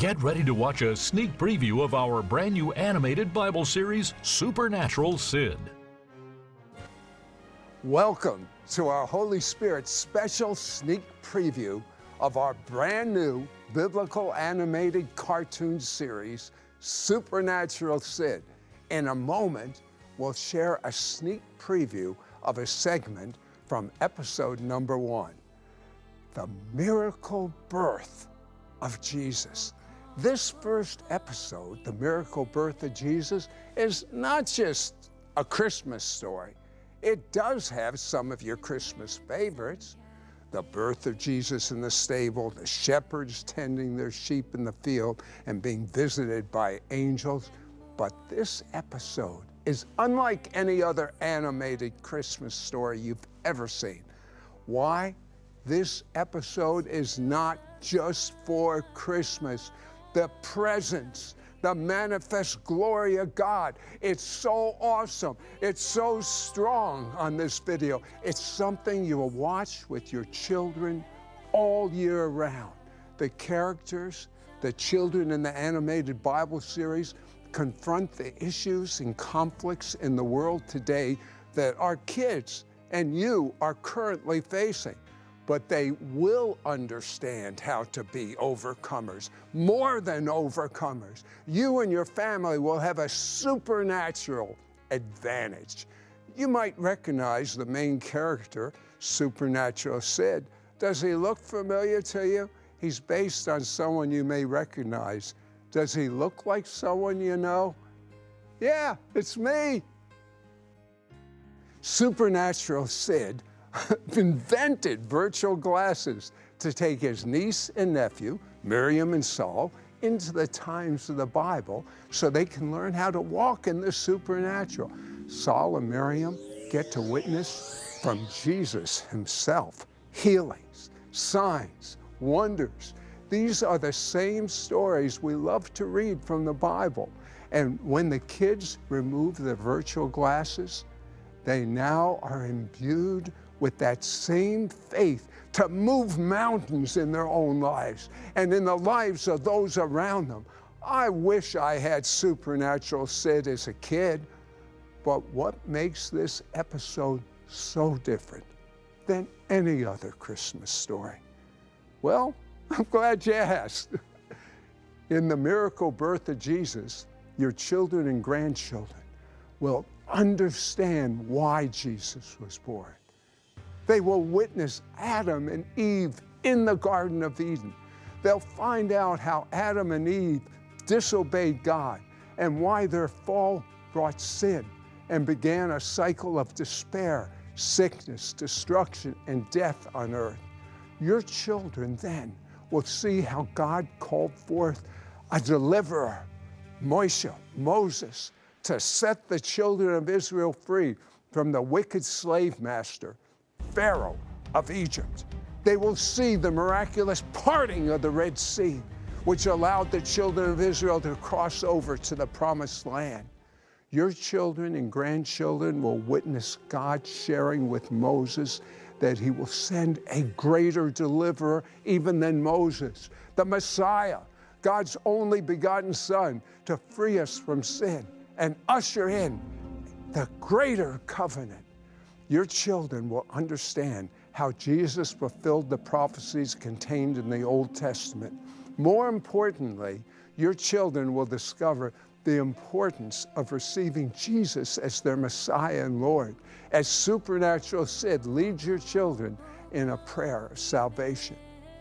Get ready to watch a sneak preview of our brand new animated Bible series, Supernatural Sid. Welcome to our Holy Spirit special sneak preview of our brand new biblical animated cartoon series, Supernatural Sid. In a moment, we'll share a sneak preview of a segment from episode number 1, the miracle birth of Jesus. This first episode, The Miracle Birth of Jesus, is not just a Christmas story. It does have some of your Christmas favorites. The birth of Jesus in the stable, the shepherds tending their sheep in the field and being visited by angels. But this episode is unlike any other animated Christmas story you've ever seen. Why? This episode is not just for Christmas. The presence, the manifest glory of God. It's so awesome. It's so strong on this video. It's something you will watch with your children all year round. The characters, the children in the animated Bible series confront the issues and conflicts in the world today that our kids and you are currently facing. But they will understand how to be overcomers, more than overcomers. You and your family will have a supernatural advantage. You might recognize the main character, Supernatural Sid. Does he look familiar to you? He's based on someone you may recognize. Does he look like someone you know? Yeah, it's me. Supernatural Sid invented virtual glasses to take his niece and nephew, Miriam and Sol, into the times of the Bible so they can learn how to walk in the supernatural. Sol and Miriam get to witness from Jesus himself healings, signs, wonders. These are the same stories we love to read from the Bible. And when the kids remove the virtual glasses, they now are imbued with that same faith to move mountains in their own lives and in the lives of those around them. I wish I had Supernatural Sid as a kid, but what makes this episode so different than any other Christmas story? Well, I'm glad you asked. In the miracle birth of Jesus, your children and grandchildren will understand why Jesus was born. They will witness Adam and Eve in the Garden of Eden. They'll find out how Adam and Eve disobeyed God and why their fall brought sin and began a cycle of despair, sickness, destruction, and death on earth. Your children then will see how God called forth a deliverer, Moses, to set the children of Israel free from the wicked slave master, Pharaoh of Egypt. They will see the miraculous parting of the Red Sea, which allowed the children of Israel to cross over to the promised land. Your children and grandchildren will witness God sharing with Moses that he will send a greater deliverer even than Moses, the Messiah, God's only begotten Son, to free us from sin and usher in the greater covenant. Your children will understand how Jesus fulfilled the prophecies contained in the Old Testament. More importantly, your children will discover the importance of receiving Jesus as their Messiah and Lord, as Supernatural Sid leads your children in a prayer of salvation.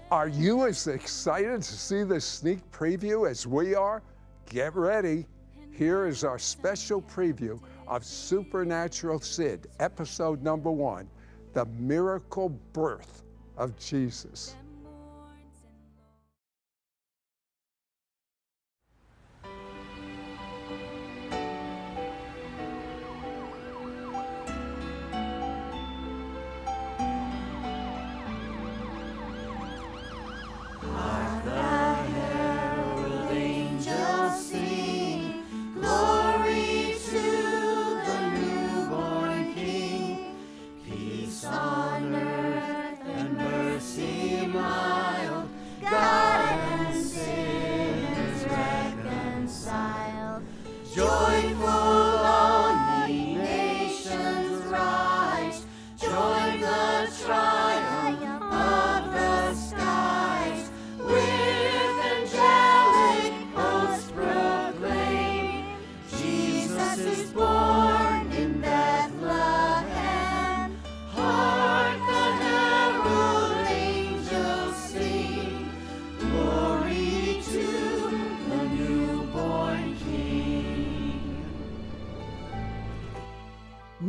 Are you as excited to see this sneak preview as we are? Get ready. Here is our special preview of Supernatural Sid, episode number 1, The Miracle Birth of Jesus. On earth and mercy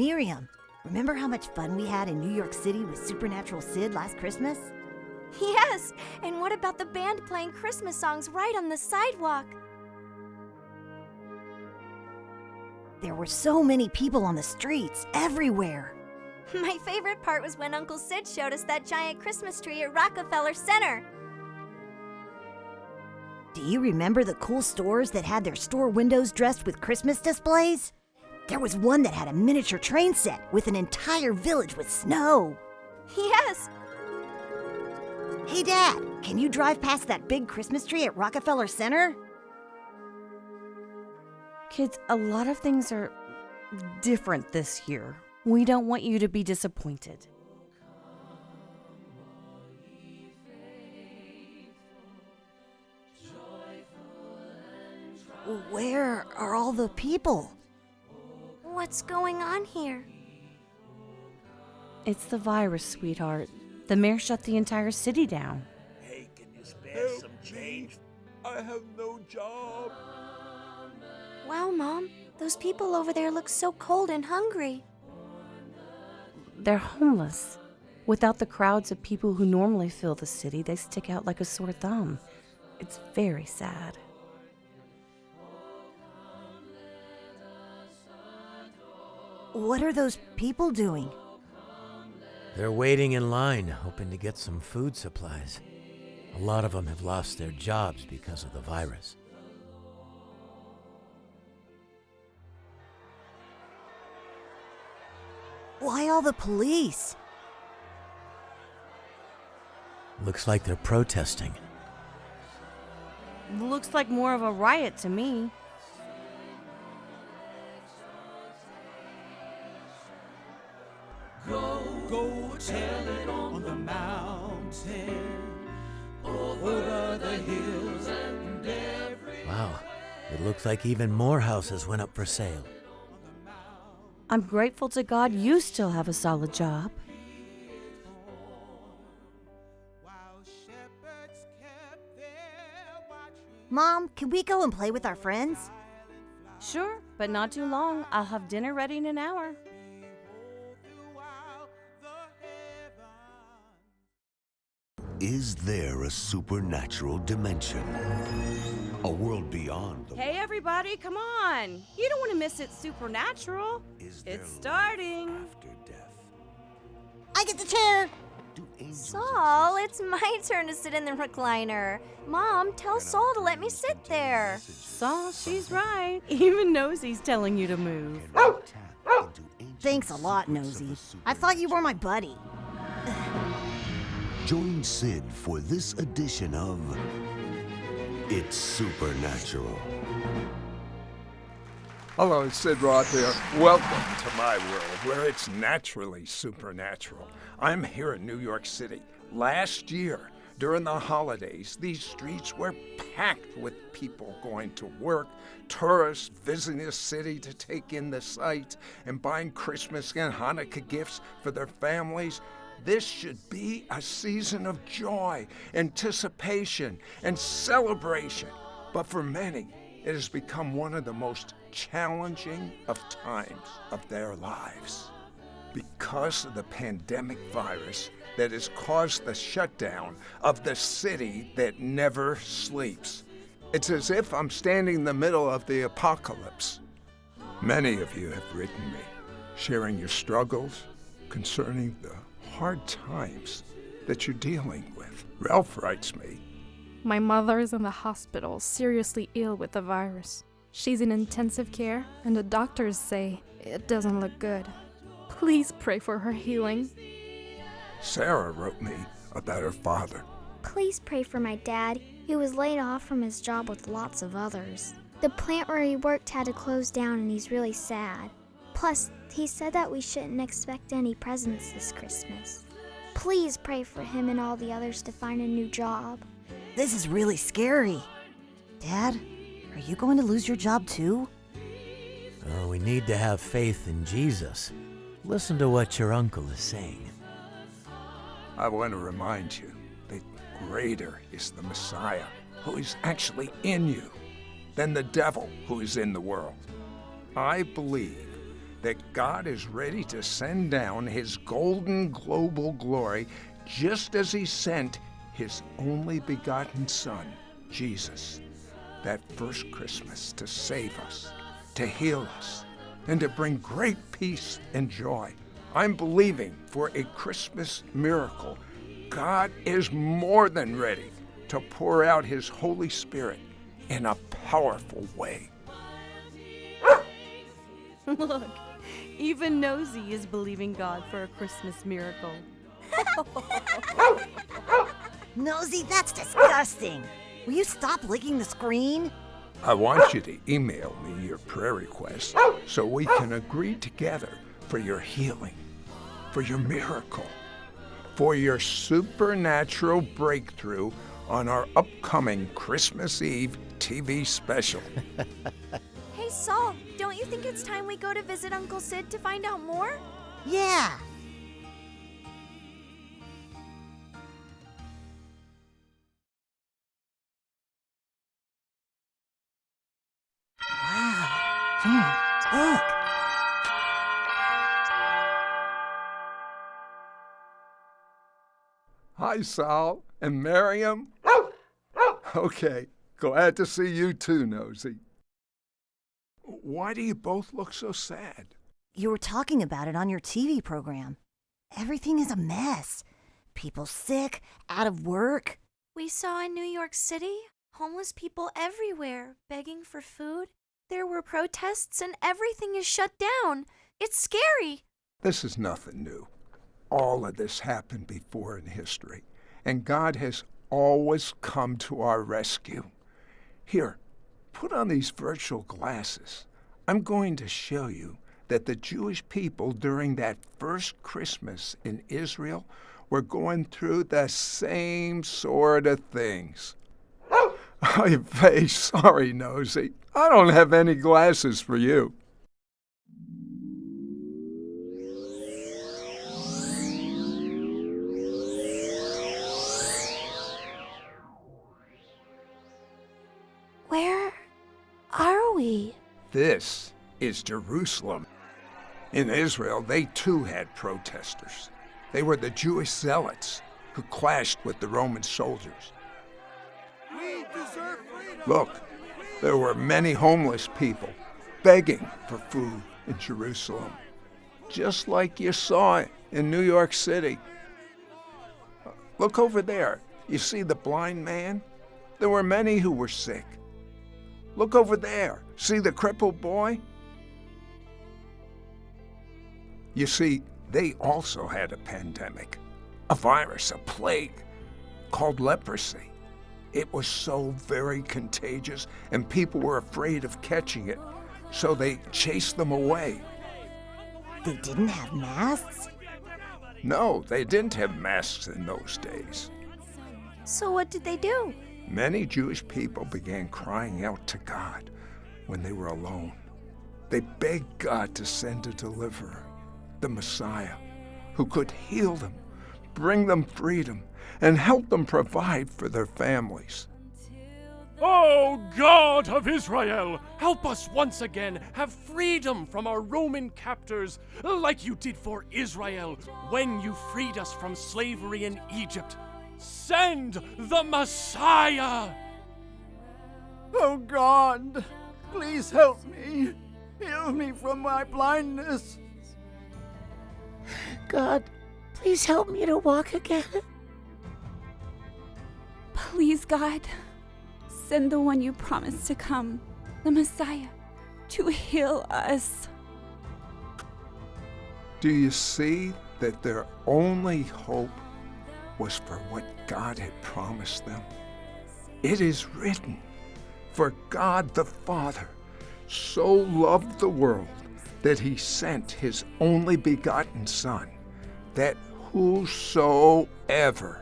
Miriam, remember how much fun we had in New York City with Supernatural Sid last Christmas? Yes, and what about the band playing Christmas songs right on the sidewalk? There were so many people on the streets, everywhere. My favorite part was when Uncle Sid showed us that giant Christmas tree at Rockefeller Center. Do you remember the cool stores that had their store windows dressed with Christmas displays? There was one that had a miniature train set with an entire village with snow. Yes. Hey, Dad, can you drive past that big Christmas tree at Rockefeller Center? Kids, a lot of things are different this year. We don't want you to be disappointed. Where are all the people? What's going on here? It's the virus, sweetheart. The mayor shut the entire city down. Hey, can you spare some change? I have no job. Wow, Mom, those people over there look so cold and hungry. They're homeless. Without the crowds of people who normally fill the city, they stick out like a sore thumb. It's very sad. What are those people doing? They're waiting in line, hoping to get some food supplies. A lot of them have lost their jobs because of the virus. Why all the police? Looks like they're protesting. Looks like more of a riot to me. Go tell it on the mountain, over the hills and every... Wow, it looks like even more houses went up for sale. I'm grateful to God you still have a solid job. Mom, can we go and play with our friends? Sure, but not too long. I'll have dinner ready in an hour. Is there a supernatural dimension? A world beyond the Hey everybody, come on! You don't want to miss it Supernatural. Is there It's starting. life after death? I get the chair. Do angels Saul, it's my turn to sit in the recliner. Mom, tell Saul to let me sit there. Saul, she's right. Even Nosy's telling you to move. Can we tap into ancient Thanks a lot, secrets of Nosy. the I thought you were my supernatural? buddy. Join Sid for this edition of It's Supernatural. Hello, Sid Roth here. Welcome to my world, where it's naturally supernatural. I'm here in New York City. Last year, during the holidays, these streets were packed with people going to work, tourists visiting the city to take in the sights, and buying Christmas and Hanukkah gifts for their families. This should be a season of joy, anticipation, and celebration. But for many, it has become one of the most challenging of times of their lives. Because of the pandemic virus that has caused the shutdown of the city that never sleeps. It's as if I'm standing in the middle of the apocalypse. Many of you have written me, sharing your struggles concerning the hard times that you're dealing with. Ralph writes me, My mother is in the hospital, seriously ill with the virus. She's in intensive care, and the doctors say it doesn't look good. Please pray for her healing. Sarah wrote me about her father. Please pray for my dad. He was laid off from his job with lots of others. The plant where he worked had to close down and he's really sad. Plus, he said that we shouldn't expect any presents this Christmas. Please pray for him and all the others to find a new job. This is really scary. Dad, are you going to lose your job too? Oh, we need to have faith in Jesus. Listen to what your uncle is saying. I want to remind you that greater is the Messiah who is actually in you than the devil who is in the world. I believe that God is ready to send down his golden global glory just as he sent his only begotten Son, Jesus, that first Christmas to save us, to heal us, and to bring great peace and joy. I'm believing for a Christmas miracle. God is more than ready to pour out his Holy Spirit in a powerful way. Look, even Nosy is believing God for a Christmas miracle. Nosy, that's disgusting. Will you stop licking the screen? I want you to email me your prayer requests so we can agree together for your healing, for your miracle, for your supernatural breakthrough on our upcoming Christmas Eve TV special. Hey, Sol, don't you think it's time we go to visit Uncle Sid to find out more? Yeah. Wow. Look. Hi, Sol and Miriam. Okay, glad to see you too, Nosy. Why do you both look so sad? You were talking about it on your TV program. Everything is a mess. People sick, out of work. We saw in New York City homeless people everywhere begging for food. There were protests and everything is shut down. It's scary. This is nothing new. All of this happened before in history, and God has always come to our rescue. Here, put on these virtual glasses. I'm going to show you that the Jewish people during that first Christmas in Israel were going through the same sort of things. I'm very sorry, Nosy. I don't have any glasses for you. Where are we? This is Jerusalem. In Israel, they too had protesters. They were the Jewish zealots who clashed with the Roman soldiers. We deserve freedom. Look, there were many homeless people begging for food in Jerusalem, just like you saw in New York City. Look over there. You see the blind man? There were many who were sick. Look over there. See the crippled boy? You see, they also had a pandemic, a virus, a plague called leprosy. It was so very contagious, and people were afraid of catching it, so they chased them away. They didn't have masks? No, they didn't have masks in those days. So what did they do? Many Jewish people began crying out to God when they were alone. They begged God to send a deliverer, the Messiah, who could heal them, bring them freedom, and help them provide for their families. Oh, God of Israel, help us once again have freedom from our Roman captors, like you did for Israel when you freed us from slavery in Egypt. Send the Messiah! Oh God, please help me. Heal me from my blindness. God, please help me to walk again. Please, God, send the one you promised to come, the Messiah, to heal us. Do you see that their only hope was for what God had promised them? It is written, "For God the Father so loved the world that he sent his only begotten Son, that whosoever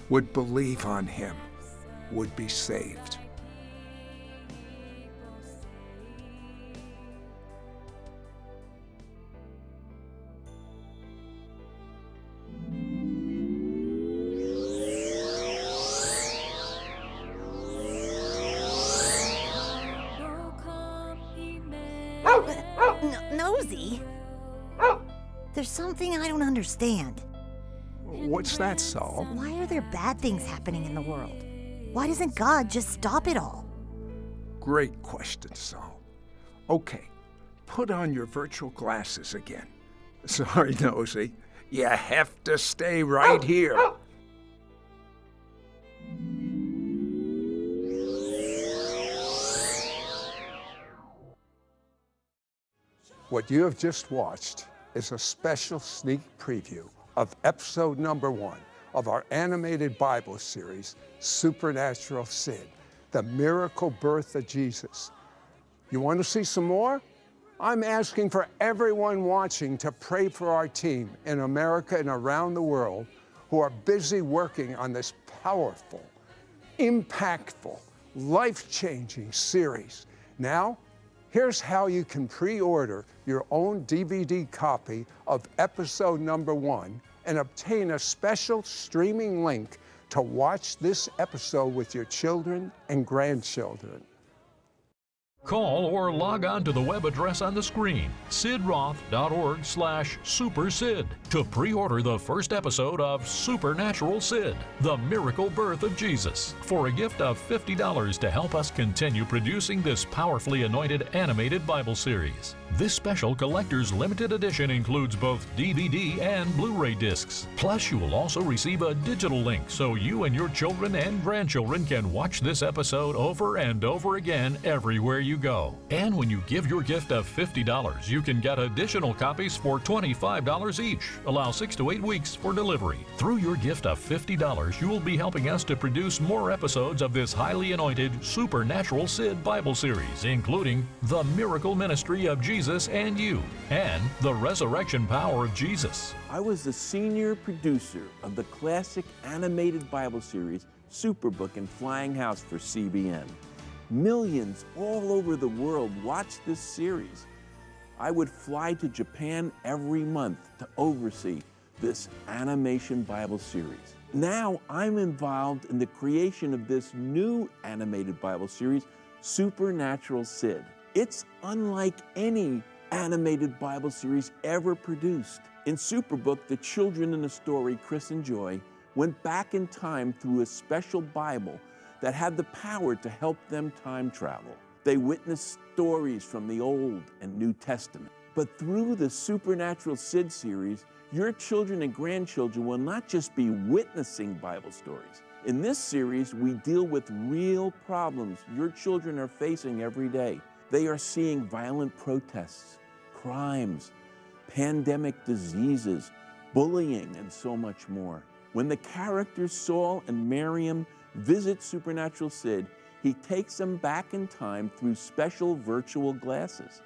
would believe on him would be saved." nosy. There's something I don't understand. What's that, Sol? Why are there bad things happening in the world? Why doesn't God just stop it all? Great question, Sol. Okay, put on your virtual glasses again. Sorry, Nosy. You have to stay right here. What you have just watched is a special sneak preview of episode number 1 of our animated Bible series, Supernatural Sid, the miracle birth of Jesus. You want to see some more? I'm asking for everyone watching to pray for our team in America and around the world who are busy working on this powerful, impactful, life-changing series. Now, here's how you can pre-order your own DVD copy of episode number 1 and obtain a special streaming link to watch this episode with your children and grandchildren. Call or log on to the web address on the screen, sidroth.org/supersid, to pre-order the first episode of Supernatural Sid, the miracle birth of Jesus, for a gift of $50 to help us continue producing this powerfully anointed animated Bible series. This special collector's limited edition includes both DVD and Blu-ray discs. Plus, you will also receive a digital link so you and your children and grandchildren can watch this episode over and over again everywhere you go. And when you give your gift of $50, you can get additional copies for $25 each. Allow 6 to 8 weeks for delivery. Through your gift of $50, you will be helping us to produce more episodes of this highly anointed Supernatural Sid Bible series, including The Miracle Ministry of Jesus and You, and The Resurrection Power of Jesus. I was the senior producer of the classic animated Bible series, Superbook and Flying House for CBN. Millions all over the world watched this series. I would fly to Japan every month to oversee this animation Bible series. Now I'm involved in the creation of this new animated Bible series, Supernatural Sid. It's unlike any animated Bible series ever produced. In Superbook, the children in the story, Chris and Joy, went back in time through a special Bible that had the power to help them time travel. They witnessed stories from the Old and New Testament. But through the Supernatural Sid series, your children and grandchildren will not just be witnessing Bible stories. In this series, we deal with real problems your children are facing every day. They are seeing violent protests, crimes, pandemic diseases, bullying, and so much more. When the characters Sol and Miriam visit Supernatural Sid, he takes them back in time through special virtual glasses.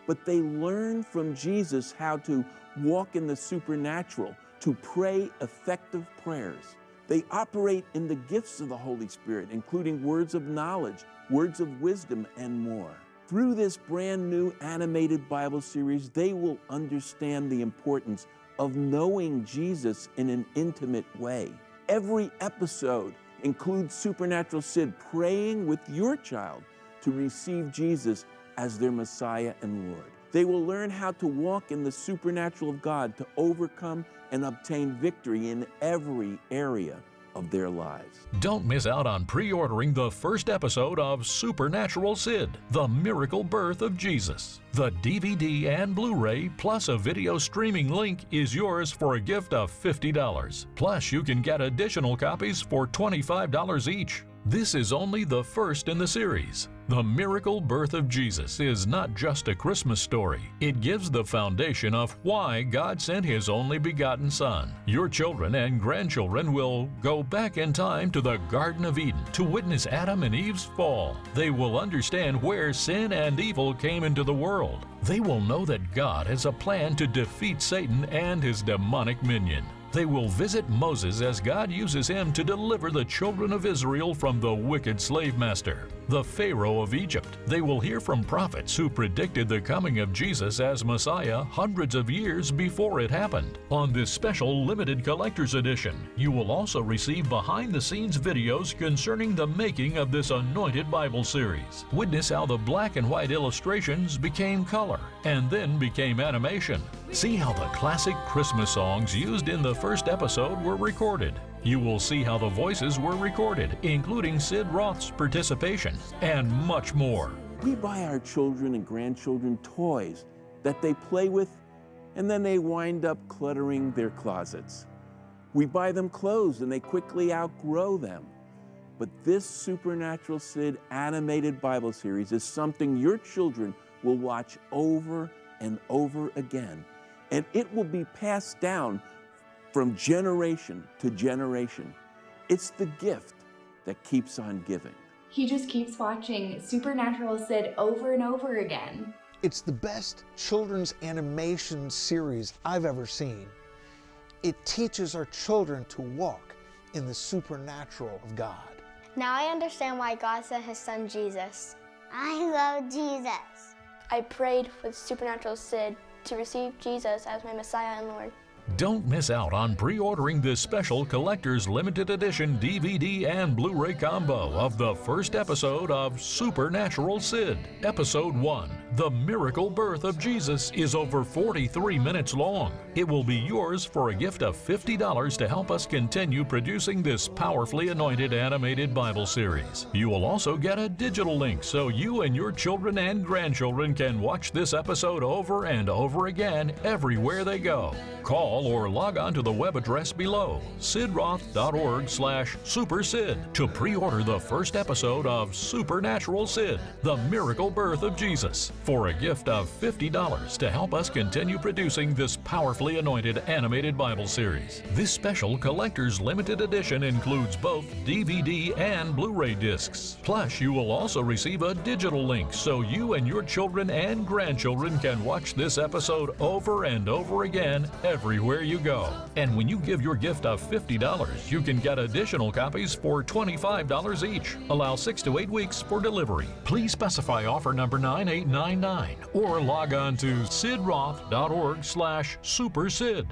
But they learn from Jesus how to walk in the supernatural, to pray effective prayers. They operate in the gifts of the Holy Spirit, including words of knowledge, words of wisdom, and more. Through this brand new animated Bible series, they will understand the importance of knowing Jesus in an intimate way. Every episode includes Supernatural Sid praying with your child to receive Jesus as their Messiah and Lord. They will learn how to walk in the supernatural of God to overcome and obtain victory in every area of their lives. Don't miss out on pre-ordering the first episode of Supernatural Sid, the miracle birth of Jesus. The DVD and Blu-ray plus a video streaming link is yours for a gift of $50. Plus, you can get additional copies for $25 each. This is only the first in the series. The miracle birth of Jesus is not just a Christmas story. It gives the foundation of why God sent His only begotten Son. Your children and grandchildren will go back in time to the Garden of Eden to witness Adam and Eve's fall. They will understand where sin and evil came into the world. They will know that God has a plan to defeat Satan and his demonic minion. They will visit Moses as God uses him to deliver the children of Israel from the wicked slave master. the Pharaoh of Egypt. They will hear from prophets who predicted the coming of Jesus as Messiah hundreds of years before it happened. On this special limited collector's edition, you will also receive behind-the-scenes videos concerning the making of this anointed Bible series. Witness how the black and white illustrations became color and then became animation. See how the classic Christmas songs used in the first episode were recorded. You will see how the voices were recorded, including Sid Roth's participation, and much more. We buy our children and grandchildren toys that they play with, and then they wind up cluttering their closets. We buy them clothes and they quickly outgrow them. But this Supernatural Sid animated Bible series is something your children will watch over and over again, and it will be passed down from generation to generation. It's the gift that keeps on giving. He just keeps watching Supernatural Sid over and over again. It's the best children's animation series I've ever seen. It teaches our children to walk in the supernatural of God. Now I understand why God sent his son Jesus. I love Jesus. I prayed with Supernatural Sid to receive Jesus as my Messiah and Lord. Don't miss out on pre-ordering this special collector's limited edition DVD and Blu-ray combo of the first episode of Supernatural Sid. Episode 1, The Miracle Birth of Jesus, is over 43 minutes long. It will be yours for a gift of $50 to help us continue producing this powerfully anointed animated Bible series. You will also get a digital link so you and your children and grandchildren can watch this episode over and over again everywhere they go. Call or log on to the web address below, sidroth.org/supersid, to pre-order the first episode of Supernatural Sid, The Miracle Birth of Jesus, for a gift of $50 to help us continue producing this powerfully anointed animated Bible series. This special collector's limited edition includes both DVD and Blu-ray discs. Plus, you will also receive a digital link so you and your children and grandchildren can watch this episode over and over again everywhere you go. And when you give your gift of $50, you can get additional copies for $25 each. Allow 6 to 8 weeks for delivery. Please specify offer number 9899 or log on to sidroth.org/supersid.